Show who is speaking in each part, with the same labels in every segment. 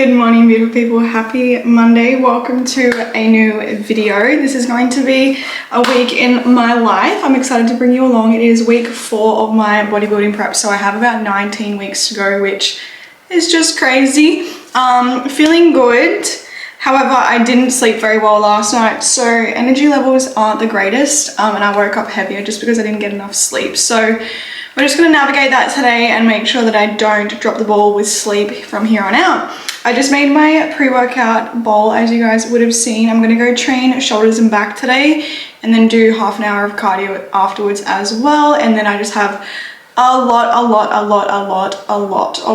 Speaker 1: Good morning, beautiful people. Happy Monday. Welcome to a new video. This is going to be a week in my life. I'm excited to bring you along. It is week 4 of my bodybuilding prep, so I have about 19 weeks to go, which is just crazy. Feeling good. However, I didn't sleep very well last night, so energy levels aren't the greatest, and I woke up heavier just because I didn't get enough sleep. So we're just going to navigate that today and make sure that I don't drop the ball with sleep from here on out. I just made my pre-workout bowl, as you guys would have seen. I'm going to go train shoulders and back today and then do half an hour of cardio afterwards as well. And then I just have a lot of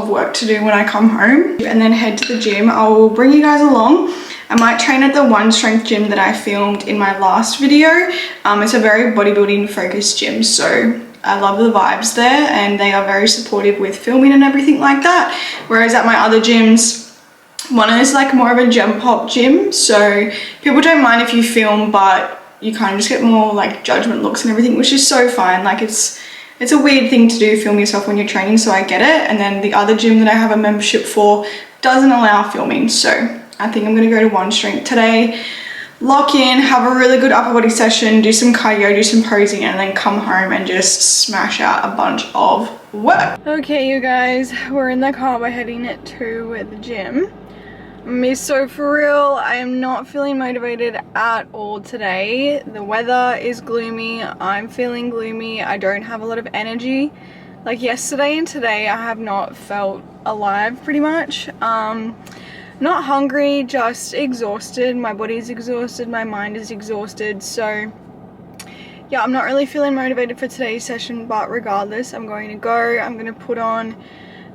Speaker 1: work to do when I come home and then head to the gym. I will bring you guys along. I might train at the One Strength gym that I filmed in my last video. It's a very bodybuilding focused gym, so I love the vibes there and they are very supportive with filming and everything like that. Whereas at my other gyms, one is like more of a gym pop gym, so people don't mind if you film, but you kind of just get more like judgment looks and everything, which is so fine. Like it's a weird thing to do, film yourself when you're training, so I get it. And then the other gym that I have a membership for doesn't allow filming, so I think I'm gonna go to One Strength today, lock in, have a really good upper body session, do some cardio, do some posing, and then come home and just smash out a bunch of work. Okay, you guys, we're in the car, we're heading to the gym. So for real, I am not feeling motivated at all today. The weather is gloomy, I'm feeling gloomy, I don't have a lot of energy. Like yesterday and today, I have not felt alive pretty much. Not hungry, just exhausted. My body's exhausted, my mind is exhausted. So yeah, I'm not really feeling motivated for today's session, but regardless, I'm going to go. I'm going to put on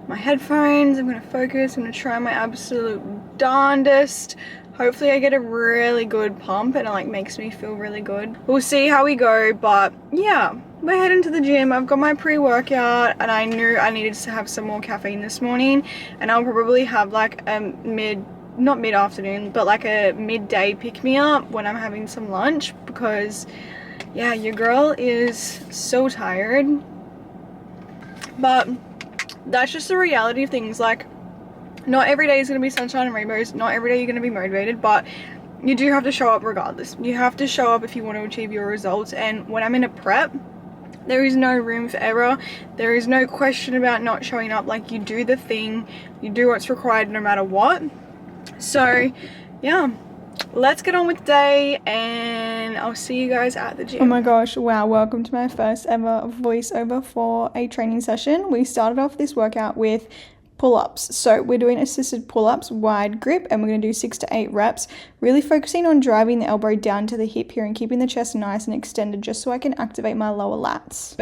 Speaker 1: my headphones, I'm going to focus, I'm going to try my absolute darndest. Hopefully I get a really good pump and it like makes me feel really good. We'll see how we go, but yeah, we're heading to the gym. I've got my pre-workout and I knew I needed to have some more caffeine this morning, and I'll probably have like a not mid-afternoon, but like a midday pick-me-up when I'm having some lunch, because yeah, your girl is so tired. But that's just the reality of things. Like, not every day is going to be sunshine and rainbows, not every day you're going to be motivated, but you do have to show up regardless. You have to show up if you want to achieve your results. And when I'm in a prep, there is no room for error. There is no question about not showing up. Like, you do the thing, you do what's required no matter what. So yeah, let's get on with the day and I'll see you guys at the gym. Oh my gosh, wow, welcome to my first ever voiceover for a training session. We started off this workout with pull-ups. So we're doing assisted pull-ups, wide grip, and we're going to do 6 to 8 reps, really focusing on driving the elbow down to the hip here and keeping the chest nice and extended just so I can activate my lower lats.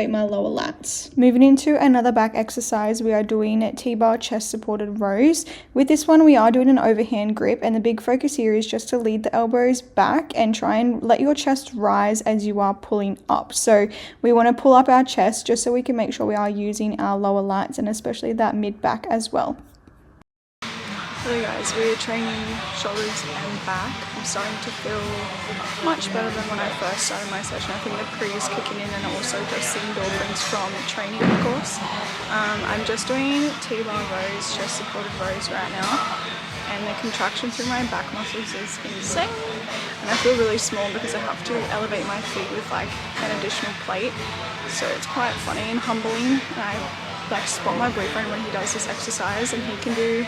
Speaker 1: Moving into another back exercise, we are doing T-bar chest supported rows. With this one, we are doing an overhand grip, and the big focus here is just to lead the elbows back and try and let your chest rise as you are pulling up. So we want to pull up our chest just so we can make sure we are using our lower lats and especially that mid back as well. Hey guys, we're training shoulders and back. I'm starting to feel much better than when I first started my session. I think the pre is kicking in and also just the endorphins from training, of course. I'm just doing T-bar rows, chest supported rows right now, and the contraction through my back muscles is insane. And I feel really small because I have to elevate my feet with like an additional plate. So it's quite funny and humbling. And I like spot my boyfriend when he does this exercise and he can do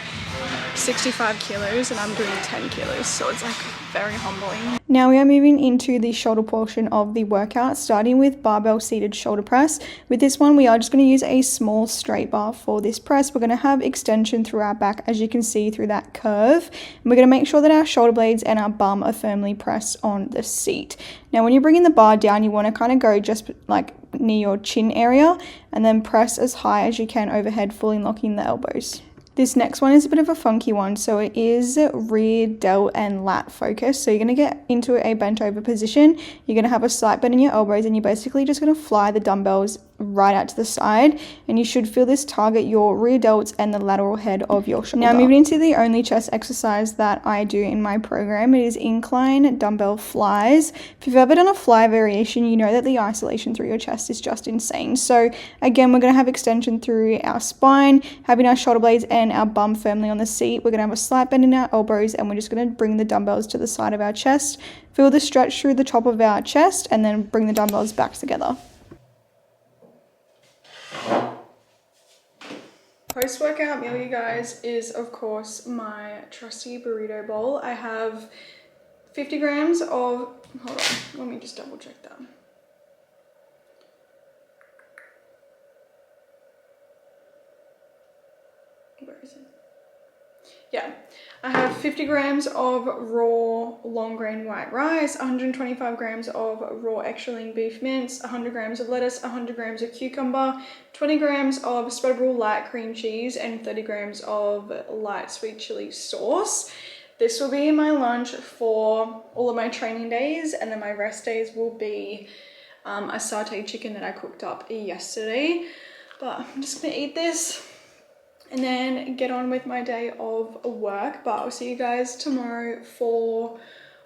Speaker 1: 65 kilos and I'm doing 10 kilos, so it's like very humbling. Now we are moving into the shoulder portion of the workout, starting with barbell seated shoulder press. With this one, we are just going to use a small straight bar for this press. We're going to have extension through our back, as you can see through that curve. And we're going to make sure that our shoulder blades and our bum are firmly pressed on the seat. Now when you're bringing the bar down, you want to kind of go just like near your chin area and then press as high as you can overhead, fully locking the elbows. This next one is a bit of a funky one, so it is rear delt and lat focus. So you're going to get into a bent over position, you're going to have a slight bend in your elbows, and you're basically just going to fly the dumbbells right out to the side, and you should feel this target your rear delts and the lateral head of your shoulder. Now moving into the only chest exercise that I do in my program, it is incline dumbbell flies. If you've ever done a fly variation, you know that the isolation through your chest is just insane. So again, we're going to have extension through our spine, having our shoulder blades and our bum firmly on the seat. We're going to have a slight bend in our elbows, and we're just going to bring the dumbbells to the side of our chest, feel the stretch through the top of our chest, and then bring the dumbbells back together. Post-workout meal, you guys, is of course my trusty burrito bowl. I have 50 grams of, hold on, let me just double check that. Where is it? Yeah, I have 50 grams of raw long grain white rice, 125 grams of raw extra lean beef mince, 100 grams of lettuce, 100 grams of cucumber, 20 grams of spreadable light cream cheese, and 30 grams of light sweet chili sauce. This will be my lunch for all of my training days, and then my rest days will be a sauteed chicken that I cooked up yesterday. But I'm just gonna eat this and then get on with my day of work. But I'll see you guys tomorrow for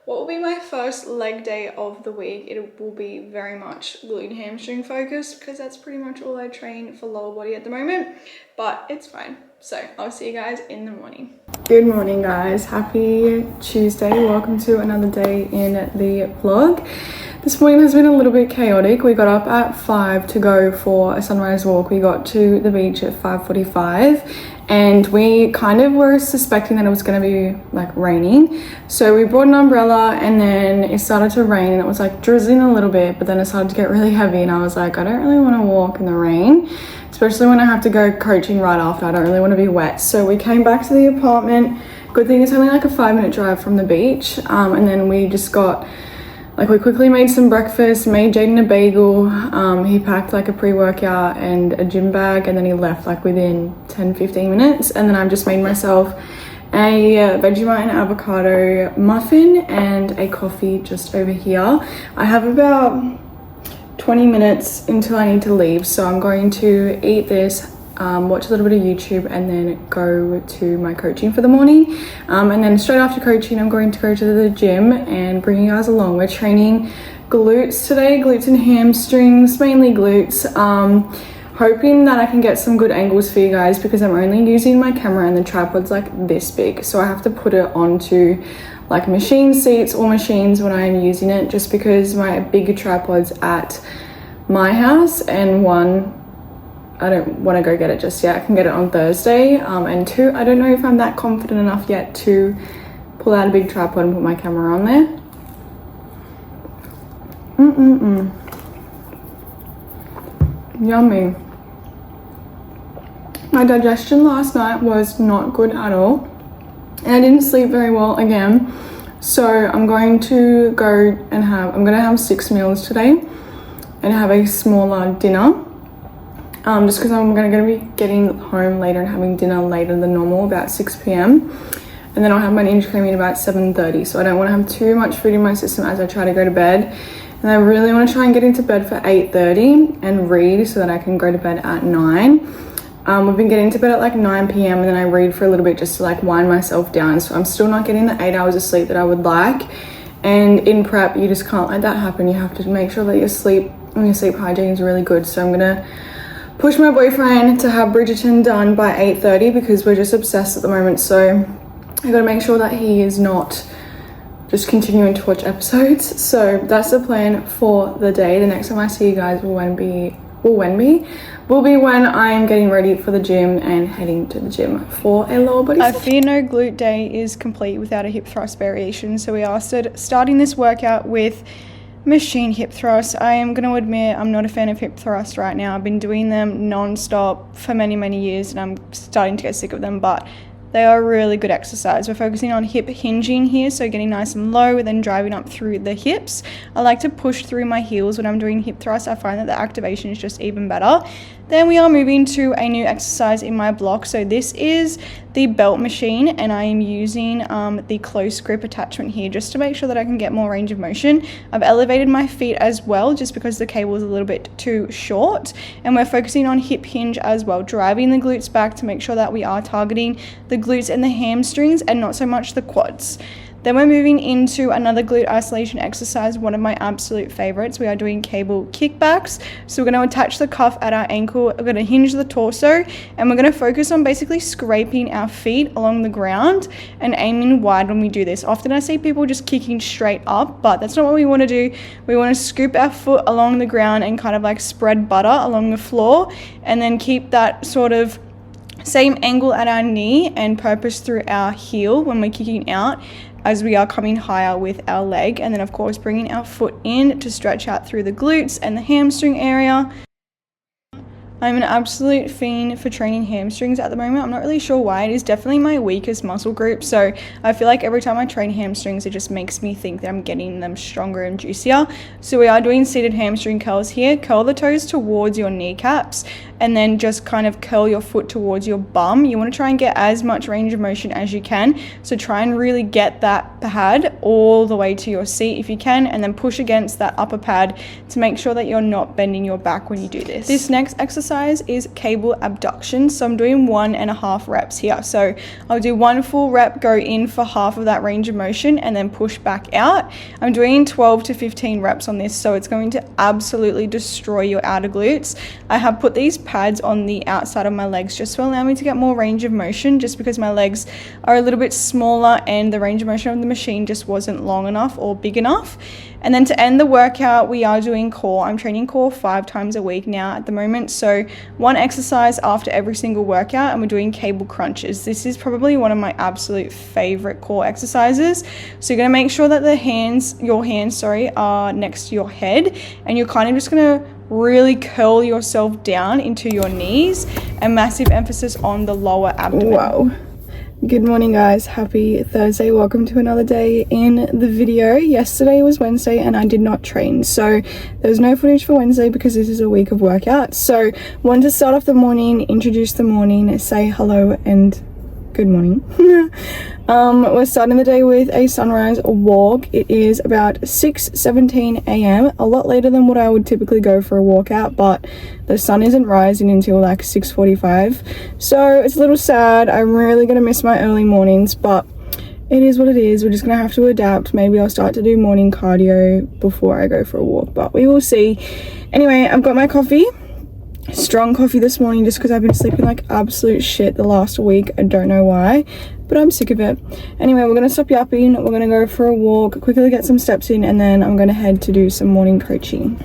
Speaker 1: what will be my first leg day of the week. It will be very much glute and hamstring focused because that's pretty much all I train for lower body at the moment, but it's fine. So I'll see you guys in the morning. Good morning, guys. Happy Tuesday. Welcome to another day in the vlog. This morning has been a little bit chaotic. We got up at 5 to go for a sunrise walk. We got to the beach at 5:45 and we kind of were suspecting that it was going to be like raining. So we brought an umbrella and then it started to rain and it was like drizzling a little bit, but then it started to get really heavy and I was like, I don't really want to walk in the rain, especially when I have to go coaching right after. I don't really want to be wet. So we came back to the apartment. Good thing it's only like a 5-minute drive from the beach. And then we just got, we quickly made some breakfast, made Jaden a bagel. He packed like a pre-workout and a gym bag, and then he left like within 10-15 minutes. And then I've just made myself a Vegemite and avocado muffin and a coffee just over here. I have about 20 minutes until I need to leave, so I'm going to eat this, watch a little bit of YouTube, and then go to my coaching for the morning. And then straight after coaching, I'm going to go to the gym and bring you guys along. We're training glutes today, glutes and hamstrings, mainly glutes. Hoping that I can get some good angles for you guys because I'm only using my camera and the tripod's like this big. So I have to put it onto like machine seats or machines when I'm using it, just because my bigger tripod's at my house, and one, I don't want to go get it just yet. I can get it on Thursday. And two, I don't know if I'm that confident enough yet to pull out a big tripod and put my camera on there. Yummy. My digestion last night was not good at all, and I didn't sleep very well again. So I'm going to go and I'm going to have 6 meals today and have a smaller dinner. Just because I'm going to be getting home later and having dinner later than normal, about 6 p.m. And then I'll have my ninja cream at about 7:30. So I don't want to have too much food in my system as I try to go to bed. And I really want to try and get into bed for 8:30 and read so that I can go to bed at 9. We've been getting to bed at like 9 p.m. and then I read for a little bit just to like wind myself down. So I'm still not getting the 8 hours of sleep that I would like. And in prep, you just can't let that happen. You have to make sure that your sleep hygiene is really good. So I'm going to push my boyfriend to have Bridgerton done by 8:30 because we're just obsessed at the moment. So I got to make sure that he is not just continuing to watch episodes. So that's the plan for the day. The next time I see you guys will be when I'm getting ready for the gym and heading to the gym for a lower body. I fear no glute day is complete without a hip thrust variation. So we are starting this workout with machine hip thrusts. I am going to admit I'm not a fan of hip thrusts right now. I've been doing them non-stop for many years and I'm starting to get sick of them, but they are a really good exercise. We're focusing on hip hinging here, so getting nice and low and then driving up through the hips. I like to push through my heels when I'm doing hip thrusts. I find that the activation is just even better. Then we are moving to a new exercise in my block. So this is the belt machine, and I am using the close grip attachment here just to make sure that I can get more range of motion. I've elevated my feet as well just because the cable is a little bit too short, and we're focusing on hip hinge as well, driving the glutes back to make sure that we are targeting the glutes and the hamstrings and not so much the quads. Then we're moving into another glute isolation exercise, one of my absolute favorites. We are doing cable kickbacks. So we're going to attach the cuff at our ankle, we're going to hinge the torso, and we're going to focus on basically scraping our feet along the ground and aiming wide when we do this. Often I see people just kicking straight up, but that's not what we want to do. We want to scoop our foot along the ground and kind of like spread butter along the floor, and then keep that sort of same angle at our knee and purpose through our heel when we're kicking out, as we are coming higher with our leg, and then of course bringing our foot in to stretch out through the glutes and the hamstring area. I'm an absolute fiend for training hamstrings at the moment. I'm not really sure why. It is definitely my weakest muscle group, so I feel like every time I train hamstrings it just makes me think that I'm getting them stronger and juicier. So we are doing seated hamstring curls here. Curl the toes towards your kneecaps and then just kind of curl your foot towards your bum. You want to try and get as much range of motion as you can, so try and really get that pad all the way to your seat if you can, and then push against that upper pad to make sure that you're not bending your back when you do this. This next exercise is cable abduction, so I'm doing 1.5 reps here. So I'll do 1 full rep, go in for half of that range of motion, and then push back out. I'm doing 12 to 15 reps on this, so it's going to absolutely destroy your outer glutes. I have put these pads on the outside of my legs just to allow me to get more range of motion, just because my legs are a little bit smaller and the range of motion of the machine just wasn't long enough or big enough. And then to end the workout, we are doing core. I'm training core 5 times a week now at the moment, so 1 exercise after every single workout, and we're doing cable crunches. This is probably one of my absolute favorite core exercises. So you're going to make sure that your hands are next to your head, and you're kind of just going to really curl yourself down into your knees, and massive emphasis on the lower abdomen. Whoa. Good morning guys, happy Thursday. Welcome to another day in the video. Yesterday was Wednesday and I did not train, so there's no footage for Wednesday because this is a week of workouts. So wanted to start off the morning, introduce the morning, say hello and good morning. We're starting the day with a sunrise walk. It is about 6:17 a.m, a lot later than what I would typically go for a walkout, but the sun isn't rising until like 6:45, so it's a little sad. I'm really gonna miss my early mornings, but it is what it is. We're just gonna have to adapt. Maybe I'll start to do morning cardio before I go for a walk, but we will see. Anyway, I've got my coffee. Strong coffee this morning just because I've been sleeping like absolute shit the last week. I don't know why, but I'm sick of it. Anyway, we're gonna stop yapping, we're gonna go for a walk, quickly get some steps in, and then I'm gonna head to do some morning coaching.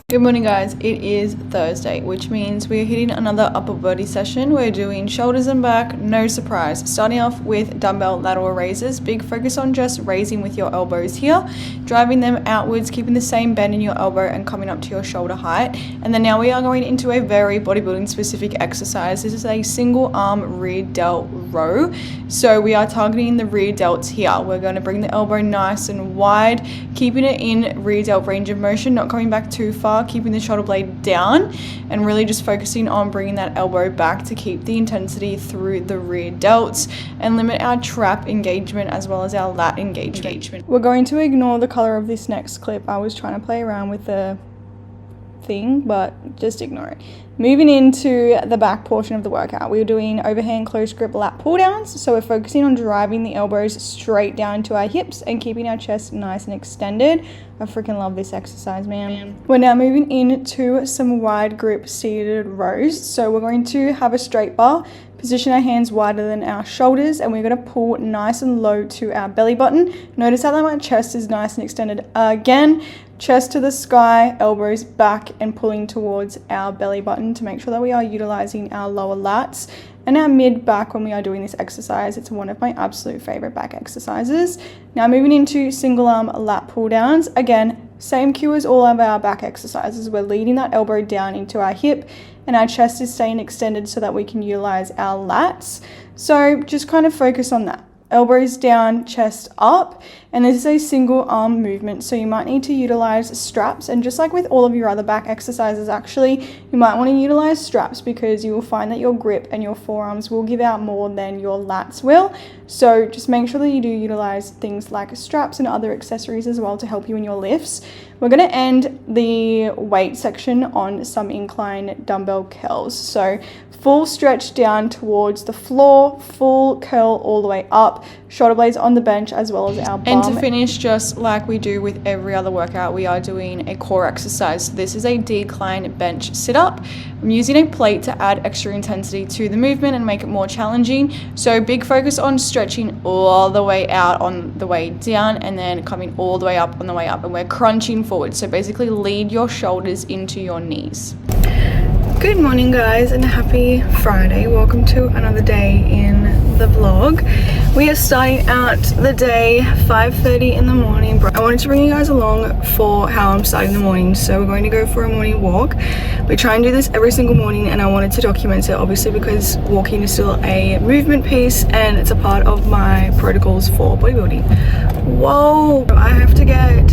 Speaker 1: Good morning guys, it is Thursday, which means we are hitting another upper body session. We're doing shoulders and back, no surprise. Starting off with dumbbell lateral raises, big focus on just raising with your elbows here, driving them outwards, keeping the same bend in your elbow and coming up to your shoulder height. And then now we are going into a very bodybuilding specific exercise. This is a single arm rear delt row. So we are targeting the rear delts here. We're going to bring the elbow nice and wide, keeping it in rear delt range of motion, not coming back too far, keeping the shoulder blade down, and really just focusing on bringing that elbow back to keep the intensity through the rear delts and limit our trap engagement as well as our lat engagement. We're going to ignore the color of this next clip. I was trying to play around with the thing, but just ignore it. Moving into the back portion of the workout, we're doing overhand close grip lat pull downs. So we're focusing on driving the elbows straight down to our hips and keeping our chest nice and extended. I freaking love this exercise, man. We're now moving into some wide grip seated rows. So we're going to have a straight bar, position our hands wider than our shoulders, and we're going to pull nice and low to our belly button. Notice how my chest is nice and extended again. Chest to the sky, elbows back and pulling towards our belly button to make sure that we are utilizing our lower lats and our mid back when we are doing this exercise. It's one of my absolute favorite back exercises. Now moving into single arm lat pull downs. Again, Same cue as all of our back exercises. We're leading that elbow down into our hip and our chest is staying extended so that we can utilize our lats. So just kind of focus on that. Elbows down, chest up, and this is a single arm movement, so you might need to utilize straps. And just like with all of your other back exercises, actually, you might want to utilize straps because you will find that your grip and your forearms will give out more than your lats will. So just make sure that you do utilize things like straps and other accessories as well to help you in your lifts. We're going to end the weight section on some incline dumbbell curls. So full stretch down towards the floor, full curl all the way up, shoulder blades on the bench as well as our bum. And to finish, just like we do with every other workout, we are doing a core exercise. This is a decline bench sit-up. I'm using a plate to add extra intensity to the movement and make it more challenging. So big focus on stretching all the way out on the way down and then coming all the way up on the way up, and we're crunching forward. So basically lead your shoulders into your knees. Good morning guys and happy Friday. Welcome to another day in the vlog. We are starting out the day 5:30 in the morning. I wanted to bring you guys along for how I'm starting the morning. So we're going to go for a morning walk. We try and do this every single morning and I wanted to document it obviously because walking is still a movement piece and it's a part of my protocols for bodybuilding. Whoa! I have to get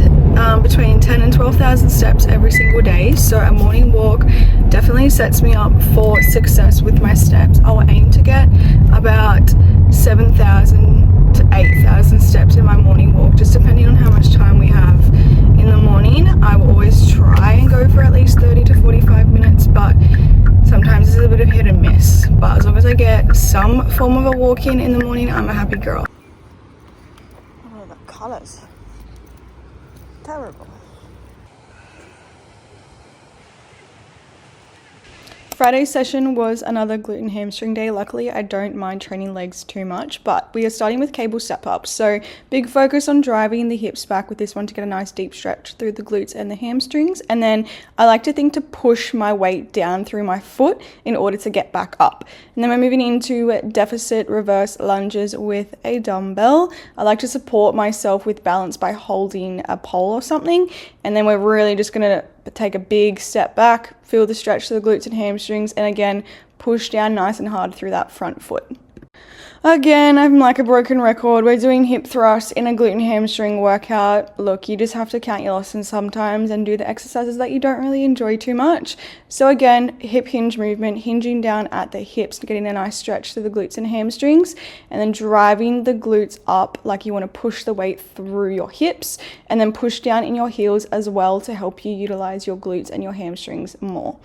Speaker 1: between 10 and 12,000 steps every single day, so a morning walk definitely sets me up for success with my steps. I will aim to get about 7,000 to 8,000 steps in my morning walk, just depending on how much time we have in the morning. I will always try and go for at least 30 to 45 minutes, but sometimes it's a bit of hit and miss. But as long as I get some form of a walk in the morning, I'm a happy girl. Oh, the colors. Terrible. Friday's session was another glute and hamstring day. Luckily, I don't mind training legs too much, but we are starting with cable step ups. So big focus on driving the hips back with this one to get a nice deep stretch through the glutes and the hamstrings. And then I like to think to push my weight down through my foot in order to get back up. And then we're moving into deficit reverse lunges with a dumbbell. I like to support myself with balance by holding a pole or something. And then we're really just going to take a big step back, feel the stretch to the glutes and hamstrings, and again, push down nice and hard through that front foot. Again, I'm like a broken record. We're doing hip thrusts in a glute and hamstring workout. Look, you just have to count your lessons sometimes and do the exercises that you don't really enjoy too much. So again, hip hinge movement, hinging down at the hips, getting a nice stretch to the glutes and hamstrings, and then driving the glutes up like you want to push the weight through your hips, and then push down in your heels as well to help you utilize your glutes and your hamstrings more.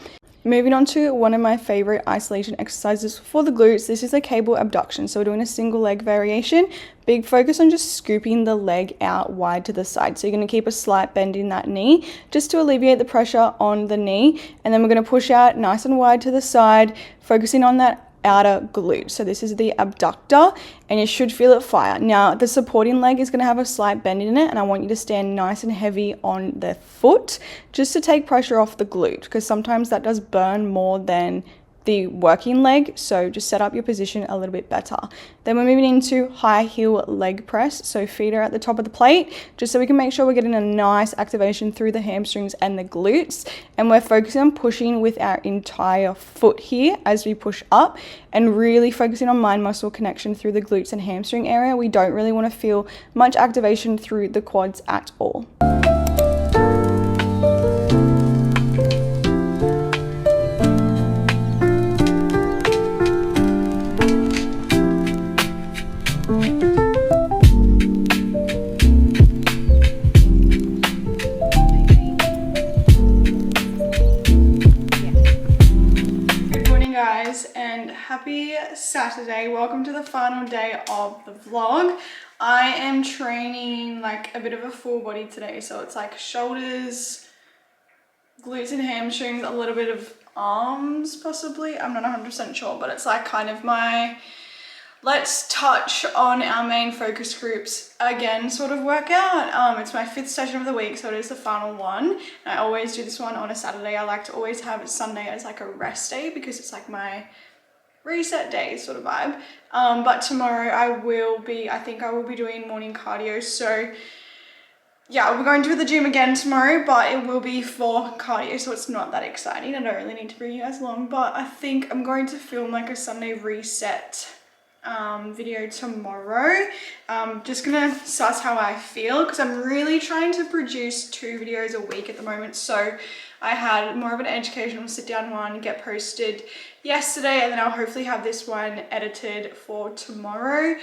Speaker 1: Moving on to one of my favorite isolation exercises for the glutes. This is a cable abduction. So we're doing a single leg variation. Big focus on just scooping the leg out wide to the side. So you're going to keep a slight bend in that knee just to alleviate the pressure on the knee. And then we're going to push out nice and wide to the side, focusing on that outer glute. So this is the abductor and you should feel it fire. Now the supporting leg is going to have a slight bend in it and I want you to stand nice and heavy on the foot just to take pressure off the glute, because sometimes that does burn more than the working leg. So just set up your position a little bit better. Then we're moving into high heel leg press. So feet are at the top of the plate just so we can make sure we're getting a nice activation through the hamstrings and the glutes. And we're focusing on pushing with our entire foot here as we push up and really focusing on mind muscle connection through the glutes and hamstring area. We don't really want to feel much activation through the quads at all. And happy Saturday. Welcome to the final day of the vlog. I am training like a bit of a full body today, so it's like shoulders, glutes and hamstrings, a little bit of arms possibly. I'm not 100% sure, but it's like kind of my let's touch on our main focus groups again sort of workout. It's my 5th session of the week, so it is the final one. And I always do this one on a Saturday. I like to always have Sunday as like a rest day because it's like my reset day sort of vibe. But tomorrow I think I will be doing morning cardio. So yeah, I'll be going to the gym again tomorrow, but it will be for cardio, so it's not that exciting. I don't really need to bring you guys along, but I think I'm going to film like a Sunday reset video tomorrow. Just gonna suss how I feel, because I'm really trying to produce 2 videos a week at the moment. So I had more of an educational sit down one get posted yesterday, and then I'll hopefully have this one edited for tomorrow.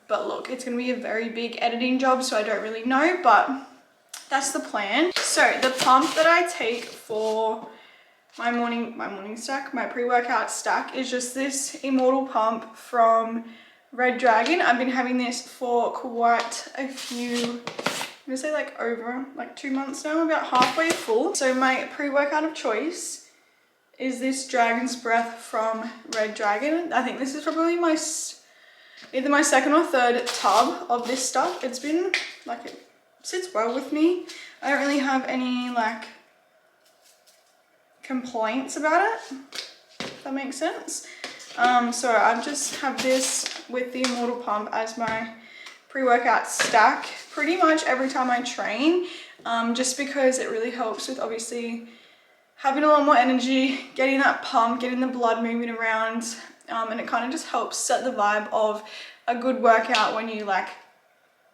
Speaker 1: But look, it's going to be a very big editing job, so I don't really know, but that's the plan. So the pump that I take for my morning stack, my pre-workout stack, is just this Immortal pump from Red Dragon. I've been having this for quite a few, I'm gonna say like over like 2 months now. I'm about halfway full. So my pre-workout of choice is this Dragon's Breath from Red Dragon. I think this is probably either my second or third tub of this stuff. It's been like, it sits well with me. I don't really have any like complaints about it, if that makes sense. So I just have this with the Immortal pump as my pre-workout stack pretty much every time I train, just because it really helps with obviously having a lot more energy, getting that pump, getting the blood moving around, and it kind of just helps set the vibe of a good workout when you like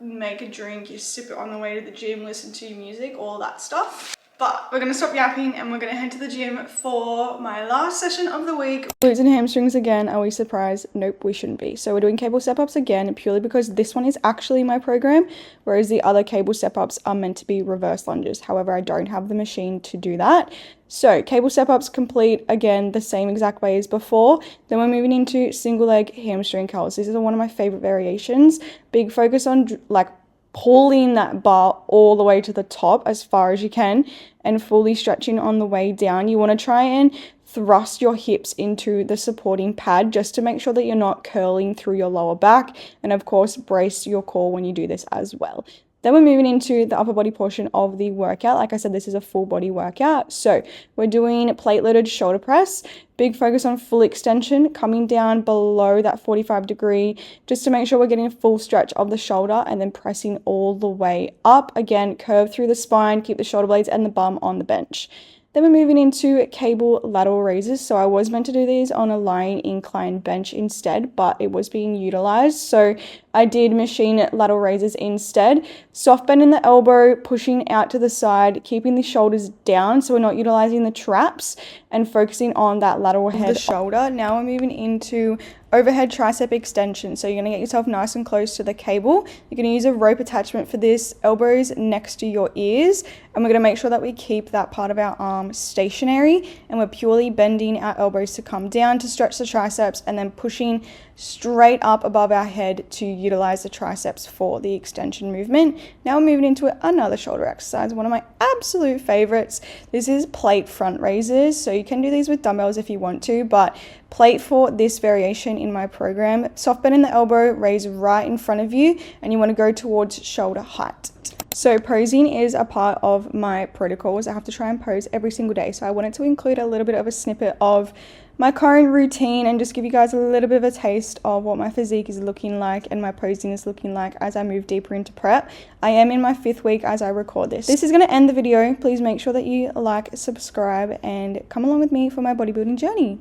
Speaker 1: make a drink, you sip it on the way to the gym, listen to your music, all that stuff. But we're gonna stop yapping and we're gonna head to the gym for my last session of the week. Glutes and hamstrings again. Are we surprised? Nope, we shouldn't be. So we're doing cable step-ups again, purely because this one is actually my program, whereas the other cable step-ups are meant to be reverse lunges. However, I don't have the machine to do that. So cable step-ups complete again the same exact way as before. Then we're moving into single leg hamstring curls. These are one of my favorite variations. Big focus on like pulling that bar all the way to the top as far as you can and fully stretching on the way down. You want to try and thrust your hips into the supporting pad just to make sure that you're not curling through your lower back, and of course brace your core when you do this as well. Then we're moving into the upper body portion of the workout. Like I said, this is a full body workout. So we're doing plate loaded shoulder press, big focus on full extension, coming down below that 45-degree, just to make sure we're getting a full stretch of the shoulder, and then pressing all the way up. Again, curve through the spine, keep the shoulder blades and the bum on the bench. Then we're moving into cable lateral raises. So I was meant to do these on a lying incline bench instead, but it was being utilized. So I did machine lateral raises instead. Soft bend in the elbow, pushing out to the side, keeping the shoulders down so we're not utilizing the traps, and focusing on that lateral head of the shoulder. Now we're moving into overhead tricep extension. So you're going to get yourself nice and close to the cable. You're going to use a rope attachment for this, elbows next to your ears, and we're going to make sure that we keep that part of our arm stationary, and we're purely bending our elbows to come down to stretch the triceps, and then pushing straight up above our head to utilize the triceps for the extension movement. Now we're moving into another shoulder exercise, one of my absolute favorites. This is plate front raises. So you can do these with dumbbells if you want to, but plate for this variation in my program, soft bend in the elbow, raise right in front of you, and you want to go towards shoulder height. So posing is a part of my protocols. I have to try and pose every single day. So I wanted to include a little bit of a snippet of my current routine and just give you guys a little bit of a taste of what my physique is looking like and my posing is looking like as I move deeper into prep. I am in my 5th week as I record this. This is going to end the video. Please make sure that you like, subscribe, and come along with me for my bodybuilding journey.